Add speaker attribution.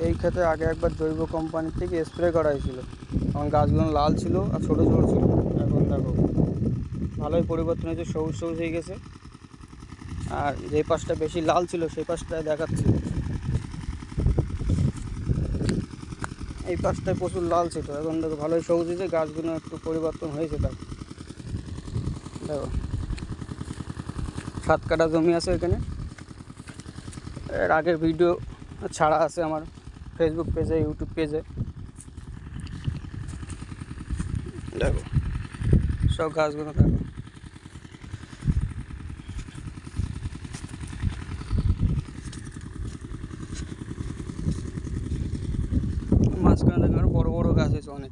Speaker 1: এই ক্ষেতে আগে একবার জৈব কোম্পানির থেকে স্প্রে করা হয়েছিল, তখন গাছগুলো লাল ছিল আর ছোটো ছোটো ছিল। এখন দেখো ভালোই পরিবর্তন হয়েছে, সবুজ সবুজ হয়ে গেছে। আর যে পাশটা বেশি লাল ছিল সেই পাশটায় দেখাচ্ছি, এই পাশটায় প্রচুর লাল ছিল, এখন দেখো ভালোই সবুজ হয়েছে, গাছগুলো একটু পরিবর্তন হয়েছে। তার দেখো 7 কাঠা জমি আছে এখানে। এর আগের ভিডিও ছাড়া আছে আমার ফেসবুক পেজে, ইউটিউব পেজে। দেখো সব গাছগুলো দেখো, মাঝখানে দেখো আরো বড় বড় গাছ হয়েছে অনেক।